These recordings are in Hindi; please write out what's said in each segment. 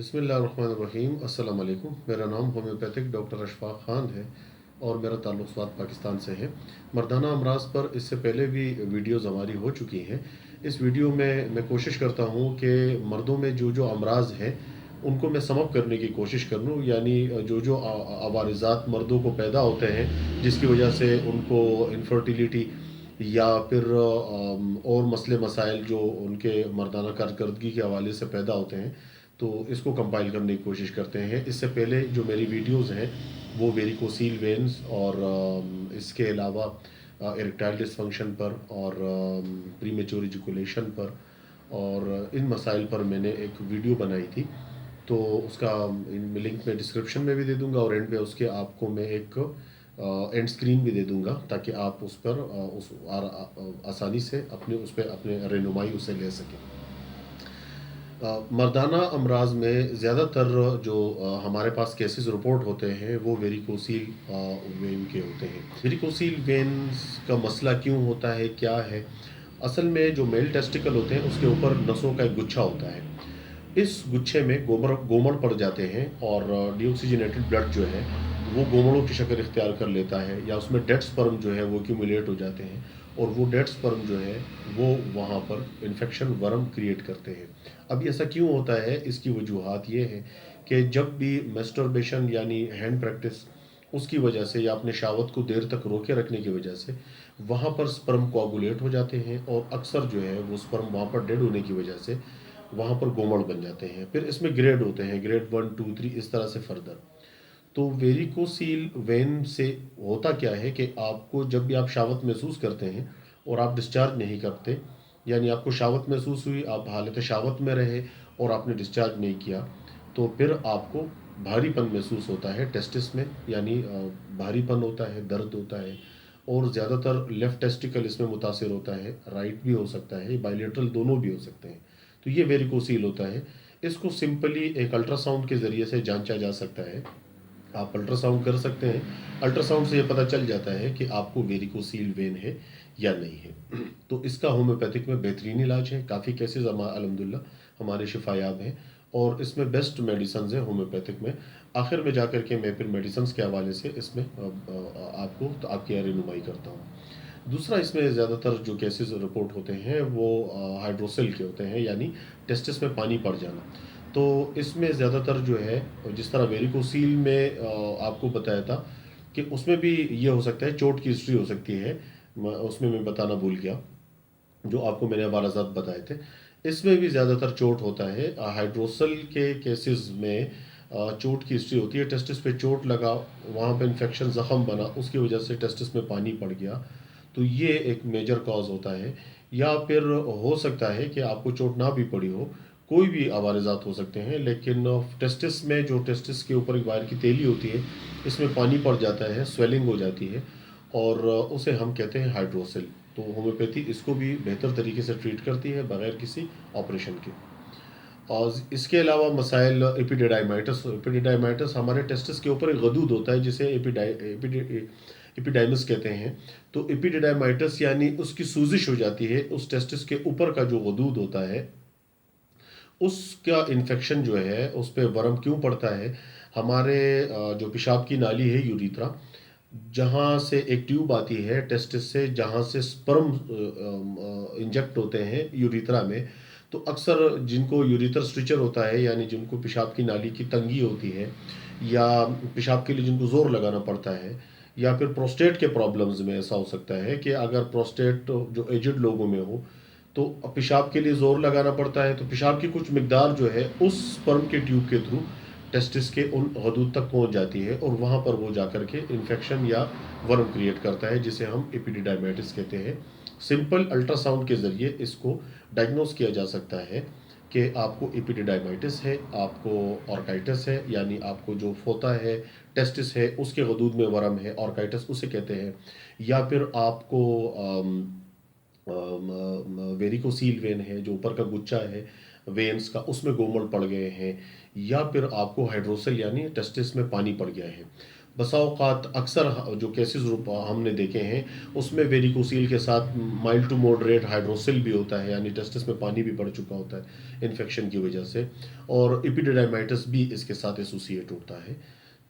बिस्मिल्लाहिर्रहमानिर्रहीम। अस्सलाम वालेकुम। मेरा नाम होम्योपैथिक डॉक्टर अशफाक ख़ान है और मेरा ताल्लुक़ स्वात पाकिस्तान से है। मर्दाना अमराज पर इससे पहले भी वीडियोज़ हमारी हो चुकी हैं। इस वीडियो में मैं कोशिश करता हूँ कि मर्दों में जो जो अमराज हैं उनको मैं समअप करने की कोशिश कर लूँ, यानी जो जो अवारिज़ात मर्दों को पैदा होते हैं जिसकी वजह से उनको इनफर्टिलिटी या फिर और मसले मसाइल जो उनके मर्दाना कारकर्दगी के हवाले से पैदा होते हैं, तो इसको कंपाइल करने की कोशिश करते हैं। इससे पहले जो मेरी वीडियोज़ हैं वो वेरिकोसील वेन्स और इसके अलावा इरेक्टाइल डिसफंक्शन पर और प्रीमेच्योर इजैकुलेशन पर और इन मसाइल पर मैंने एक वीडियो बनाई थी। तो उसका लिंक मैं डिस्क्रिप्शन में भी दे दूंगा और एंड पे उसके आपको मैं एक एंड स्क्रीन भी दे दूंगा ताकि आप उस पर आसानी से अपने उस पर अपने रहनुमाई उसे ले सकें। मर्दाना अमराज में ज़्यादातर जो हमारे पास केसेस रिपोर्ट होते हैं वो वेरिकोसील वेन के होते हैं। वेरिकोसील वेन्स का मसला क्यों होता है, क्या है? असल में जो मेल टेस्टिकल होते हैं उसके ऊपर नसों का एक गुच्छा होता है। इस गुच्छे में गोमड़ पड़ जाते हैं और डीऑक्सीजनेटेड ब्लड जो है वो गोमड़ों की शक्ल इख्तियार कर लेता है, या उसमें डेड स्पर्म जो है वो एक्यूमुलेट हो जाते हैं और वो डेड स्पर्म जो है वो वहाँ पर इन्फेक्शन वर्म क्रिएट करते हैं। अब ऐसा क्यों होता है? इसकी वजूहात ये है कि जब भी मेस्टरबेशन यानी हैंड प्रैक्टिस उसकी वजह से या अपने शहावत को देर तक रोके रखने की वजह से वहाँ पर स्पर्म कोआगुलेट हो जाते हैं और अक्सर जो है वो स्पर्म वहाँ पर डेड होने की वजह से वहाँ पर गोमड़ बन जाते हैं। फिर इसमें ग्रेड होते हैं, ग्रेड 1 2 3 इस तरह से फर्दर। तो वेरिकोसील वेन से होता क्या है कि आपको जब भी आप शहावत महसूस करते हैं और आप डिस्चार्ज नहीं करते, यानी आपको शहावत महसूस हुई, आप हालत शहावत में रहे और आपने डिस्चार्ज नहीं किया, तो फिर आपको भारीपन महसूस होता है टेस्टिस में, यानी भारीपन होता है, दर्द होता है और ज़्यादातर लेफ़्ट टेस्टिकल इसमें मुतासिर होता है, राइट भी हो सकता है, बायलेटरल दोनों भी हो सकते हैं। तो ये वेरिकोसील होता है। इसको सिंपली एक अल्ट्रासाउंड के ज़रिए से जांचा जा सकता है। आप अल्ट्रासाउंड कर सकते हैं। अल्ट्रासाउंड से ये पता चल जाता है कि आपको वेरिकोसील वेन है या नहीं है। तो इसका होम्योपैथिक में बेहतरीन इलाज है। काफ़ी केसेस अल्हम्दुलिल्लाह हमारे शिफायाब हैं और इसमें बेस्ट मेडिसिन है होम्योपैथिक में। आखिर में जाकर के मैं फिर मेडिसिन के हवाले से इसमें आपको तो आपकी रहनुमाई करता हूँ। दूसरा, इसमें ज़्यादातर जो केसेस रिपोर्ट होते हैं वो हाइड्रोसेल के होते हैं, यानी टेस्टिस में पानी पड़ जाना। तो इसमें ज़्यादातर जो है, जिस तरह वेरिकोसील में आपको बताया था कि उसमें भी ये हो सकता है, चोट की हिस्ट्री हो सकती है, उसमें मैं बताना भूल गया जो आपको मैंने वाराजात बताए थे। इसमें भी ज़्यादातर चोट होता है। हाइड्रोसल के केसेस में चोट की हिस्ट्री होती है। टेस्टिस पे चोट लगा, वहाँ पे इन्फेक्शन ज़ख़म बना, उसकी वजह से टेस्टिस में पानी पड़ गया, तो ये एक मेजर कॉज होता है। या फिर हो सकता है कि आपको चोट ना भी पड़ी हो, कोई भी अवारज़ात हो सकते हैं, लेकिन टेस्टिस में जो टेस्टिस के ऊपर एक वायर की तेली होती है, इसमें पानी पड़ जाता है, स्वेलिंग हो जाती है और उसे हम कहते हैं हाइड्रोसिल। तो होम्योपैथी इसको भी बेहतर तरीके से ट्रीट करती है बगैर किसी ऑपरेशन के। और इसके अलावा मसाइल एपिडिडाइमाइटिस हमारे टेस्टिस के ऊपर एक गदूद होता है जिसे एपिडाइमिस कहते हैं। तो एपिडिडाइमाइटिस यानी उसकी सूजिश हो जाती है उस टेस्टिस के ऊपर का जो गदूद होता है, उसका इन्फेक्शन जो है उस पर वर्म क्यों पड़ता है? हमारे जो पेशाब की नाली है यूरिथ्रा, जहाँ से एक ट्यूब आती है टेस्टिस से, जहाँ से स्पर्म इंजेक्ट होते हैं यूरिथ्रा में। तो अक्सर जिनको यूरिथ्रा स्ट्रिचर होता है, यानी जिनको पेशाब की नाली की तंगी होती है या पेशाब के लिए जिनको ज़ोर लगाना पड़ता है, या फिर प्रोस्टेट के प्रॉब्लम्स में ऐसा हो सकता है कि अगर प्रोस्टेट जो एजड लोगों में हो तो पेशाब के लिए ज़ोर लगाना पड़ता है, तो पेशाब की कुछ मिकदार जो है उस स्पर्म के ट्यूब के थ्रू टेस्टिस के उन हदूद तक पहुंच जाती है और वहाँ पर वो जाकर के इन्फेक्शन या वर्म क्रिएट करता है, जिसे हम एपिडिडाइमाइटिस कहते हैं। सिंपल अल्ट्रासाउंड के ज़रिए इसको डायग्नोस किया जा सकता है कि आपको एपिडिडाइमाइटिस है, आपको ऑर्काइटिस है, यानी आपको जो फोता है टेस्टिस है उसके हदूद में वर्म है, ऑर्काइटिस उसे कहते हैं, या फिर आपको वेरिकोसील वेन है, जो ऊपर का गुच्छा है वेन्स का, उसमें गोमड़ पड़ गए हैं, या फिर आपको हाइड्रोसेल यानी टेस्टिस में पानी पड़ गया है। बसा औक़ात अक्सर जो केसेस हमने देखे हैं, उसमें वेरिकोसील के साथ माइल्ड टू मॉडरेट हाइड्रोसिल भी होता है, यानी टेस्टिस में पानी भी बढ़ चुका होता है इन्फेक्शन की वजह से, और एपिडिडाइमाइटिस भी इसके साथ एसोसिएट होता है।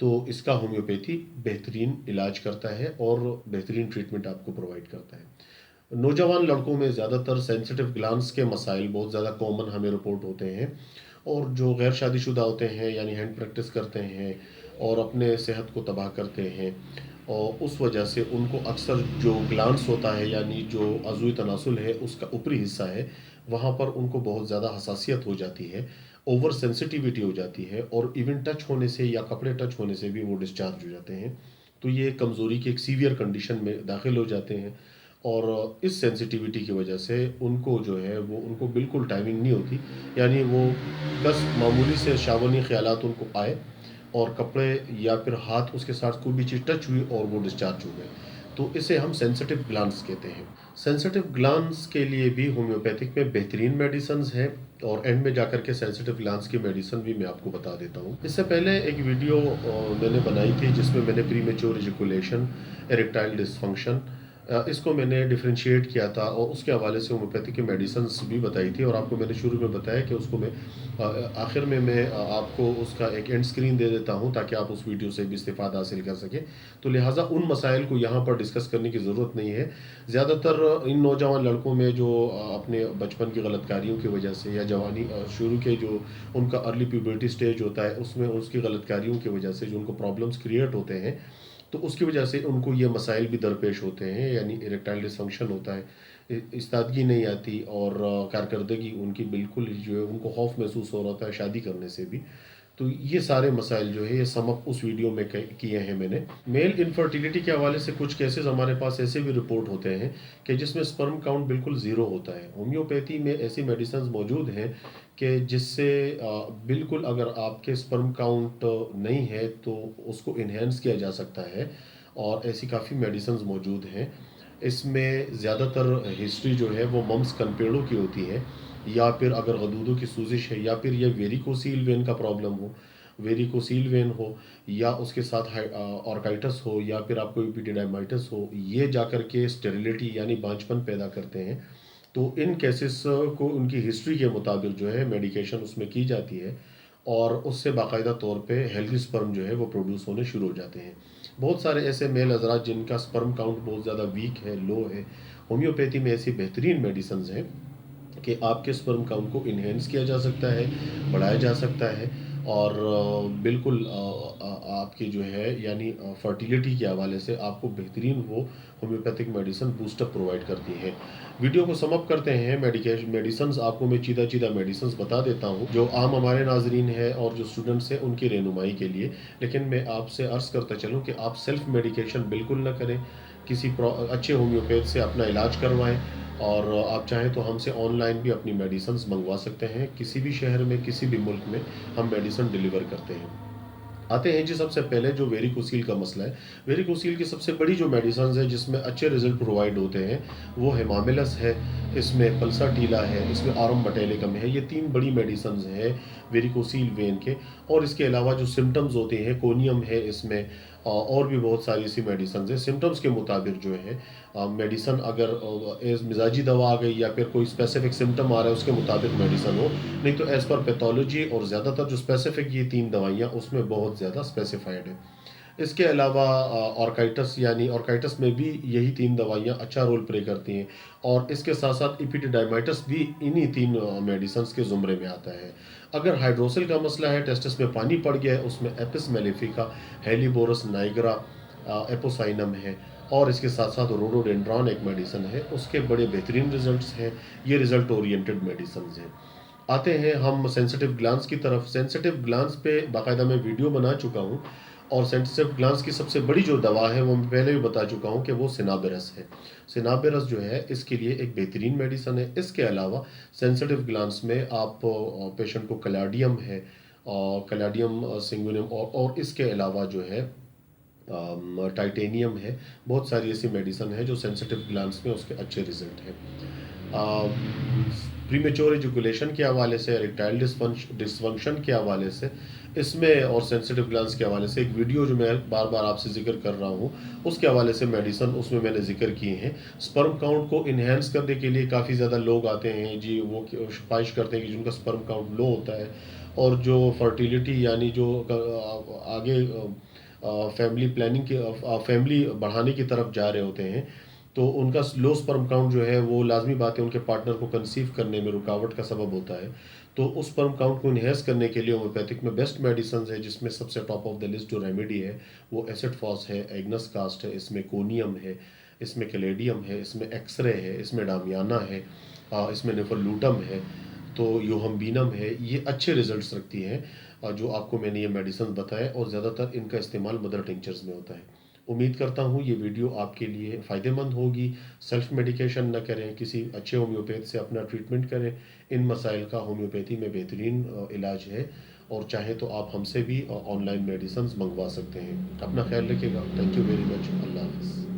तो इसका होम्योपैथी बेहतरीन इलाज करता है और बेहतरीन ट्रीटमेंट आपको प्रोवाइड करता है। नौजवान लड़कों में ज़्यादातर सेंसिटिव ग्लैंड्स के मसाइल बहुत ज़्यादा कॉमन हमें रिपोर्ट होते हैं, और जो गैर शादीशुदा होते हैं यानी हैंड प्रैक्टिस करते हैं और अपने सेहत को तबाह करते हैं, और उस वजह से उनको अक्सर जो ग्लैंड्स होता है यानी जो अज़ूई तनासुल है उसका ऊपरी हिस्सा है, वहाँ पर उनको बहुत ज़्यादा हसासियत हो जाती है, ओवर सेंसिटिविटी हो जाती है, और इवन टच होने से या कपड़े टच होने से भी वो डिस्चार्ज हो जाते हैं। तो ये कमज़ोरी की एक सीवियर कंडीशन में दाखिल हो जाते हैं, और इस सेंसिटिविटी की वजह से उनको जो है वो उनको बिल्कुल टाइमिंग नहीं होती, यानी वो बस मामूली से शावनी ख्यालात उनको आए और कपड़े या फिर हाथ उसके साथ कोई भी चीज़ टच हुई और वो डिस्चार्ज हो गए। तो इसे हम सेंसिटिव ग्लैंड्स कहते हैं। सेंसिटिव ग्लैंड्स के लिए भी होम्योपैथिक में बेहतरीन मेडिसिन्स हैं, और एंड में जाकर के सेंसिटिव ग्लैंड्स की मेडिसिन भी मैं आपको बता देता हूँ। इससे पहले एक वीडियो मैंने बनाई थी जिसमें मैंने प्रीमेच्योर इजैकुलेशन, इरेक्टाइल डिसफंक्शन, इसको मैंने डिफरेंशिएट किया था, और उसके हवाले से होम्योपैथिक की मेडिसिन्स भी बताई थी, और आपको मैंने शुरू में बताया कि उसको मैं आखिर में मैं आपको उसका एक एंड स्क्रीन दे देता हूँ ताकि आप उस वीडियो से भी इस्तेफादा हासिल कर सकें। तो लिहाजा उन मसाइल को यहाँ पर डिस्कस करने की ज़रूरत नहीं है। ज़्यादातर इन नौजवान लड़कों में जो अपने बचपन की गलतकारियों की वजह से या जवानी शुरू के जो उनका अर्ली प्यूबर्टी स्टेज होता है उसमें उसकी गलतकारियों की वजह से जो उनको प्रॉब्लम्स क्रिएट होते हैं, तो उसकी वजह से उनको ये मसाइल भी दरपेश होते हैं, यानी इरेक्टाइल डिसफंक्शन होता है, इस्तादगी नहीं आती, और कारकर्दगी उनकी बिल्कुल ही जो है उनको खौफ महसूस हो रहा था शादी करने से भी। तो ये सारे मसाइल जो है ये सम अप उस वीडियो में किए हैं मैंने। मेल इनफर्टिलिटी के हवाले से कुछ केसेस हमारे पास ऐसे भी रिपोर्ट होते हैं कि जिसमें स्पर्म काउंट बिल्कुल ज़ीरो होता है। होम्योपैथी में ऐसी मेडिसिन मौजूद हैं कि जिससे बिल्कुल अगर आपके स्पर्म काउंट नहीं है तो उसको इन्हेंस किया जा सकता है, और ऐसी काफ़ी मेडिसिन मौजूद हैं। इसमें ज़्यादातर हिस्ट्री जो है वो मम्स कनपेड़ों की होती है, या फिर अगर गदूदों की सूजिश है, या फिर ये वेरिकोसील वेन का प्रॉब्लम हो, वेरिकोसील वेन हो, या उसके साथ ऑर्काइटिस हो, या फिर आपको एपिडिडाइमाइटिस हो, ये जाकर के स्टेरिलिटी यानी बांझपन पैदा करते हैं। तो इन केसेस को उनकी हिस्ट्री के मुताबिक जो है मेडिकेशन उसमें की जाती है, और उससे बाकायदा तौर पे हेल्दी स्पर्म जो है वो प्रोड्यूस होने शुरू हो जाते हैं। बहुत सारे ऐसे मेल हज़रात जिनका स्पर्म काउंट बहुत ज़्यादा वीक है, लो है, होम्योपैथी में ऐसी बेहतरीन मेडिसिन हैं कि आपके स्पर्म काउंट को इन्हेंस किया जा सकता है, बढ़ाया जा सकता है, और बिल्कुल आपकी जो है यानी फर्टिलिटी के हवाले से आपको बेहतरीन वो होम्योपैथिक मेडिसिन बूस्टअप प्रोवाइड करती हैं। वीडियो को समअप करते हैं। मेडिसिन आपको मैं चीदा चीदा मेडिसिन बता देता हूँ जो आम हमारे नाजरीन है और जो स्टूडेंट्स हैं उनकी रहनुमाई के लिए। लेकिन मैं आपसे अर्ज़ करता चलूँ कि आप सेल्फ मेडिकेशन बिल्कुल ना करें, किसी अच्छे होम्योपैथ से अपना इलाज करवाएं, और आप चाहें तो हमसे ऑनलाइन भी अपनी मेडिसिन मंगवा सकते हैं। किसी भी शहर में, किसी भी मुल्क में हम मेडिसिन डिलीवर करते हैं। आते हैं जी सबसे पहले जो वेरिकोसील का मसला है। वेरिकोसील की सबसे बड़ी जो मेडिसिन है जिसमें अच्छे रिजल्ट प्रोवाइड होते हैं वो है मामेलस है, इसमें पल्साटीला है, इसमें आरम बटेलिकम है। ये 3 बड़ी मेडिसिन हैं वेरिकोसील वेन के। और इसके अलावा जो सिम्टम्स होते हैं, कोनियम है इसमें, और भी बहुत सारी ऐसी मेडिसिन हैं। सिम्टम्स के मुताबिक जो है मेडिसन अगर एज मिजाजी दवा आ गई या फिर कोई स्पेसिफिक सिम्टम आ रहा है उसके मुताबिक मेडिसन हो, नहीं तो एज़ पर पैथोलॉजी। और ज़्यादातर जो स्पेसिफिक ये 3 दवाइयाँ उसमें बहुत ज़्यादा स्पेसिफाइड है। इसके अलावा ऑर्काइटिस, यानी ऑर्काइटिस में भी यही 3 दवाइयाँ अच्छा रोल प्ले करती हैं, और इसके साथ साथ एपिडिडाइमाइटिस भी इन्हीं 3 मेडिसिन के ज़ुमरे में आता है। अगर हाइड्रोसिल का मसला है, टेस्टिस में पानी पड़ गया है, उसमें एपिस मेलिफिका, हेलिबोरस नाइग्रा, एपोसाइनम है, और इसके साथ साथ रोडोडेंड्रॉन एक मेडिसिन है, उसके बड़े बेहतरीन रिजल्ट्स हैं। ये रिजल्ट ओरिएंटेड मेडिसिन हैं। आते हैं हम सेंसिटिव ग्लैंड्स की तरफ। सेंसिटिव ग्लैंड्स पे बाकायदा मैं वीडियो बना चुका हूँ, और सेंसिटिव ग्लैंड्स की सबसे बड़ी जो दवा है वो मैं पहले भी बता चुका हूँ कि वो सिनाबिरस है। सिनाबिरस जो है इसके लिए एक बेहतरीन मेडिसिन है। इसके अलावा सेंसिटिव ग्लैंड्स में आप पेशेंट को कलाडियम है, और कलाडियम सिंगुनियम, और इसके अलावा जो है टाइटेनियम है। बहुत सारी ऐसी मेडिसिन है जो सेंसिटिव ग्लैंड्स में उसके अच्छे रिजल्ट हैं। प्रीमेच्योर एजुकुलेशन के हवाले से, इरेक्टाइल डिसफंक्शन के हवाले से, इसमें और सेंसिटिव ग्लैंड्स के हवाले से एक वीडियो जो मैं बार बार आपसे जिक्र कर रहा हूँ, उसके हवाले से मेडिसन उसमें मैंने जिक्र किए हैं। स्पर्म काउंट को इन्हेंस करने के लिए काफ़ी ज़्यादा लोग आते हैं जी, वो सिफारिश करते हैं कि जिनका स्पर्म काउंट लो होता है और जो फर्टिलिटी यानी जो आगे फैमिली प्लानिंग के फैमिली बढ़ाने की तरफ जा रहे होते हैं, तो उनका लो स्पर्म काउंट जो है वो लाजमी बात है उनके पार्टनर को कंसीव करने में रुकावट का सबब होता है। तो उस स्पर्म काउंट को इन्हेंस करने के लिए होम्योपैथिक में बेस्ट मेडिसिन है, जिसमें सबसे टॉप ऑफ द लिस्ट जो रेमेडी है वो एसिड फॉस है, एग्नस कास्ट है, इसमें कोनियम है, इसमें कैलेडियम है, इसमें एक्सरे है, इसमें डामियाना है, इसमें नेफरलूटम है, तो यूहम्बीनम है। ये अच्छे रिजल्ट्स रखती हैं जो आपको मैंने ये मेडिसिन बताए, और ज़्यादातर इनका इस्तेमाल मदर टिंचर्स में होता है। उम्मीद करता हूँ ये वीडियो आपके लिए फ़ायदेमंद होगी। सेल्फ मेडिकेशन न करें, किसी अच्छे होम्योपैथ से अपना ट्रीटमेंट करें। इन मसाइल का होम्योपैथी में बेहतरीन इलाज है, और चाहे तो आप हमसे भी ऑनलाइन मेडिसिन मंगवा सकते हैं। अपना ख्याल रखिएगा। Thank you very much. अल्लाह हाफ़िज़।